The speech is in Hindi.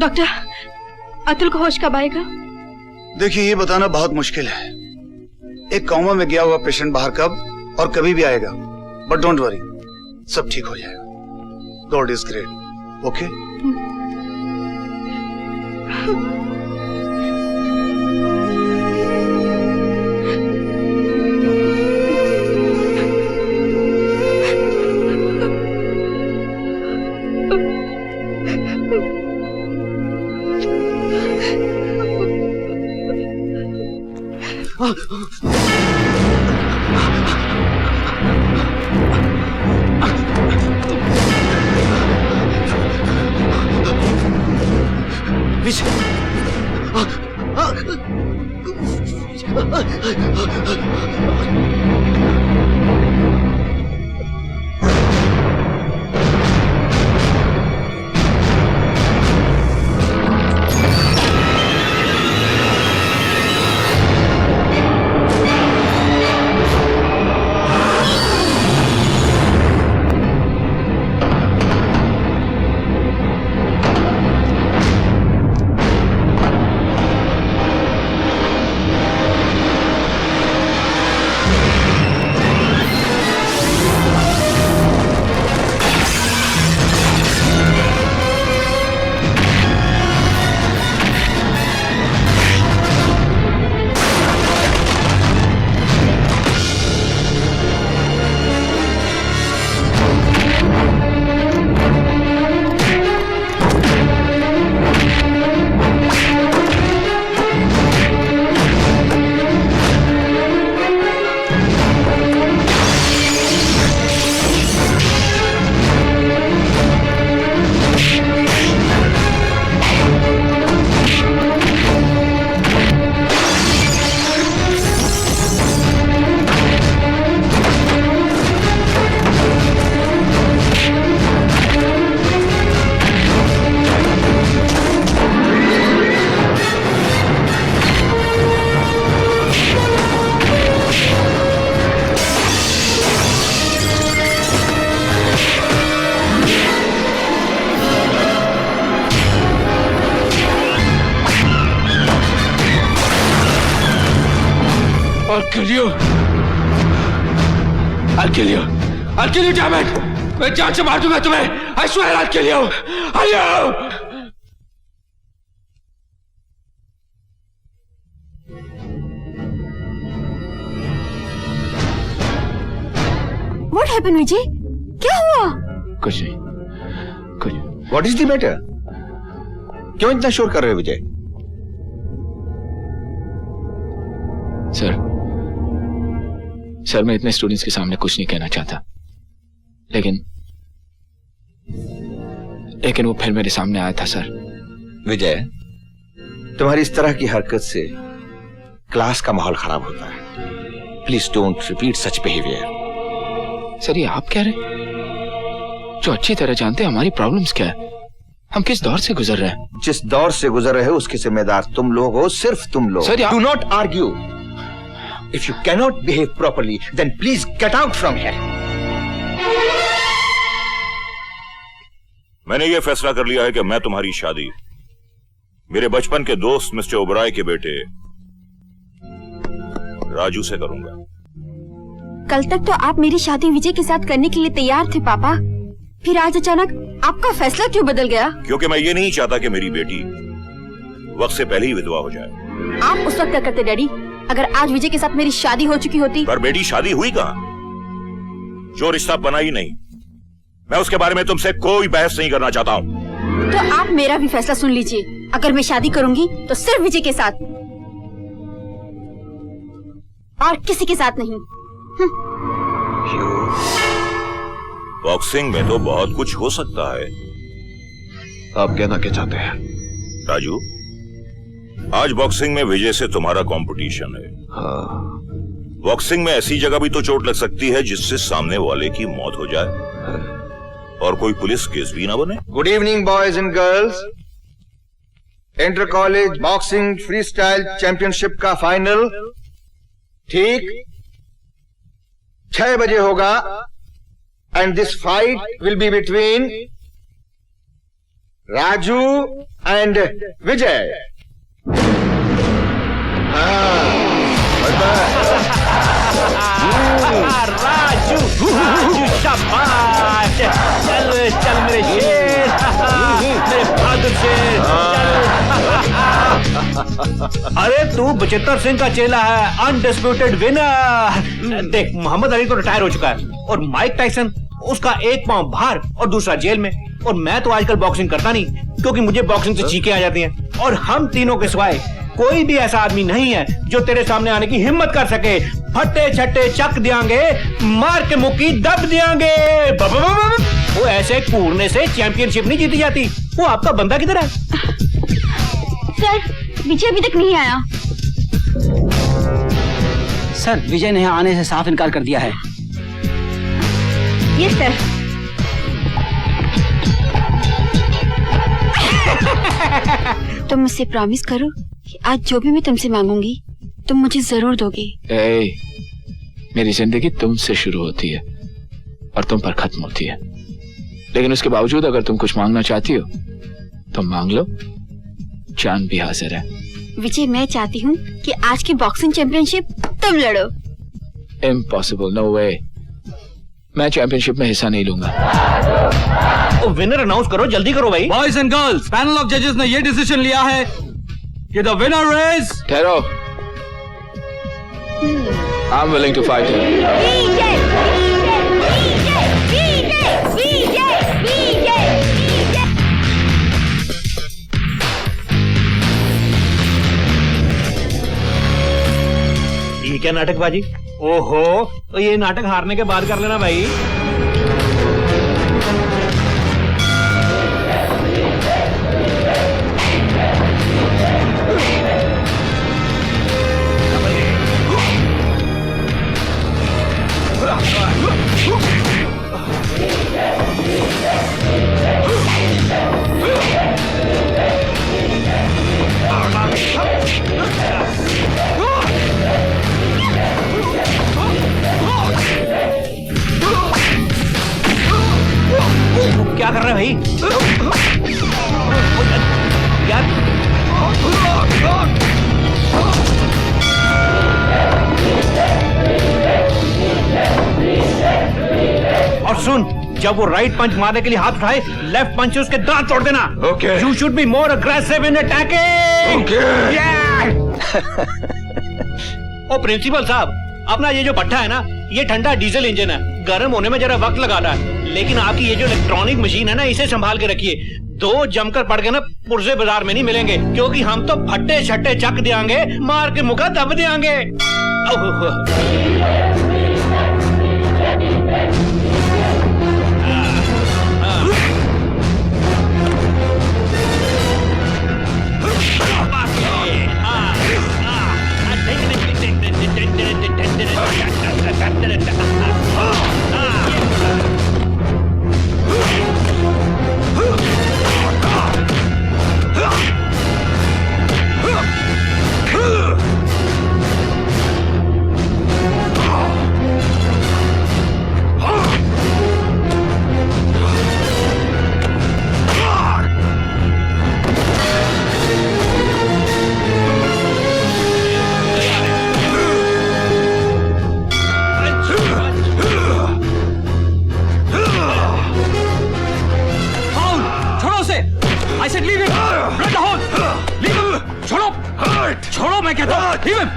डॉक्टर, अतुल को होश कब आएगा? देखिए, ये बताना बहुत मुश्किल है। एक कोमा में गया हुआ पेशेंट बाहर कब और कभी भी आएगा। बट डोंट वरी, सब ठीक हो जाएगा। God is great. Okay? I'll kill you, damn it! मैं जान से मार दूंगा तुम्हें! I swear I'll kill you! What happened, विजय? क्या हुआ? कुछ नहीं। What is the matter? क्यों इतना शोर कर रहे हो विजय? सर मैं इतने स्टूडेंट्स के सामने कुछ नहीं कहना चाहता, लेकिन वो फिर मेरे सामने आया था। सर विजय, तुम्हारी इस तरह की हरकत से क्लास का माहौल खराब होता है। Please don't repeat such behaviour. Sir ये आप कह रहे हैं, जो अच्छी तरह जानते हैं हमारी प्रॉब्लम्स क्या है, हम किस दौर से गुजर रहे हैं। जिस दौर से गुजर रहे हो उसके जिम्मेदार तुम लोग हो, सिर्फ तुम लोग। Do not argue. If you cannot behave properly, then please get out from here. मैंने ये फैसला कर लिया है कि मैं तुम्हारी शादी मेरे बचपन के दोस्त मिस्टर ओबराय के बेटे राजू से करूंगा। कल तक तो आप मेरी शादी विजय के साथ करने के लिए तैयार थे पापा, फिर आज अचानक आपका फैसला क्यों बदल गया? क्योंकि मैं ये नहीं चाहता कि मेरी बेटी वक्त से पहले ही विधवा हो जाए। आप उस वक्त क्या करते डैडी? अगर आज विजय के साथ मेरी शादी हो चुकी होती। पर बेटी शादी हुई कहाँ? जो रिश्ता बना ही नहीं, मैं उसके बारे में तुमसे कोई बहस नहीं करना चाहता हूँ। तो आप मेरा भी फैसला सुन लीजिए, अगर मैं शादी करूंगी तो सिर्फ विजय के साथ और किसी के साथ नहीं। बॉक्सिंग में तो बहुत कुछ हो सकता है। आप कहना क्या चाहते हैं? राजू, आज बॉक्सिंग में विजय से तुम्हारा कंपटीशन है। हाँ। बॉक्सिंग में ऐसी जगह भी तो चोट लग सकती है जिससे सामने वाले की मौत हो जाए और कोई पुलिस केस भी ना बने। Good evening boys and girls. Inter college boxing free style championship का फाइनल ठीक 6 बजे होगा and this fight will be between Raju and Vijay. Raju, Raju शाबाश, चल चल मेरे शेर, मेरे बहादुर शेर, चल। अरे तू बचित्तर सिंह का चेला है, अनडिस्प्यूटेड विनर। देख मोहम्मद अली तो रिटायर हो चुका है और माइक टाइसन उसका एक पांव बाहर और दूसरा जेल में, और मैं तो आजकल बॉक्सिंग करता नहीं क्योंकि मुझे बॉक्सिंग से चीखें आ जाती हैं। और हम तीनों के सिवाय कोई भी ऐसा आदमी नहीं है जो तेरे सामने आने की हिम्मत कर सके। फट्टे छट्टे चक दियांगे, मार के मुक्की दब दियांगे। वो ऐसे कूदने से चैंपियनशिप नहीं जीती जाती। वो आपका बंदा किधर है? सर विजय अभी तक नहीं आया। सर विजय ने यहाँ आने से साफ इनकार कर दिया है। Yes sir. तुम मुझसे प्रॉमिस करो कि आज जो भी मैं तुमसे मांगूंगी तुम मुझे जरूर दोगे। मेरी जिंदगी तुमसे शुरू होती है और तुम पर खत्म होती है, लेकिन उसके बावजूद अगर तुम कुछ मांगना चाहती हो तो मांग लो, जान भी हाजिर है। विजय मैं चाहती हूँ कि आज की बॉक्सिंग चैंपियनशिप तुम लड़ो। इम्पॉसिबल, नो वे, मैं चैंपियनशिप में हिस्सा नहीं लूंगा। विनर अनाउंस करो, जल्दी करो भाई। Boys and girls, panel of जजेस ने ये डिसीजन लिया है कि द विनर इज। ठहरो, I am willing to fight him. Vijay Vijay Vijay Vijay Vijay Vijay. ये क्या नाटकबाजी? ओहो, तो ये नाटक हारने के बाद कर लेना भाई। क्या कर रहे हैं भाई? यार और सुन, जब वो राइट पंच मारने के लिए हाथ उठाए, लेफ्ट पंच से उसके दांत तोड़ देना। Okay. You should be more aggressive in attacking. Okay. Yeah. ओ प्रिंसिपल साहब, अपना ये जो भट्ठा है ना, ये ठंडा डीजल इंजन है, गर्म होने में जरा वक्त लगाता है, लेकिन आपकी ये जो इलेक्ट्रॉनिक मशीन है ना, इसे संभाल के रखिए। दो जमकर पड़ गए ना, पुर्जे बाजार में नहीं मिलेंगे, क्योंकि हम तो फट्टे छट्टे चक देंगे, मार के मुका दब देंगे। I said leave him! Run the hole! Leave him! छोड़ो! छोड़ो मैं कहता हूँ! Leave him!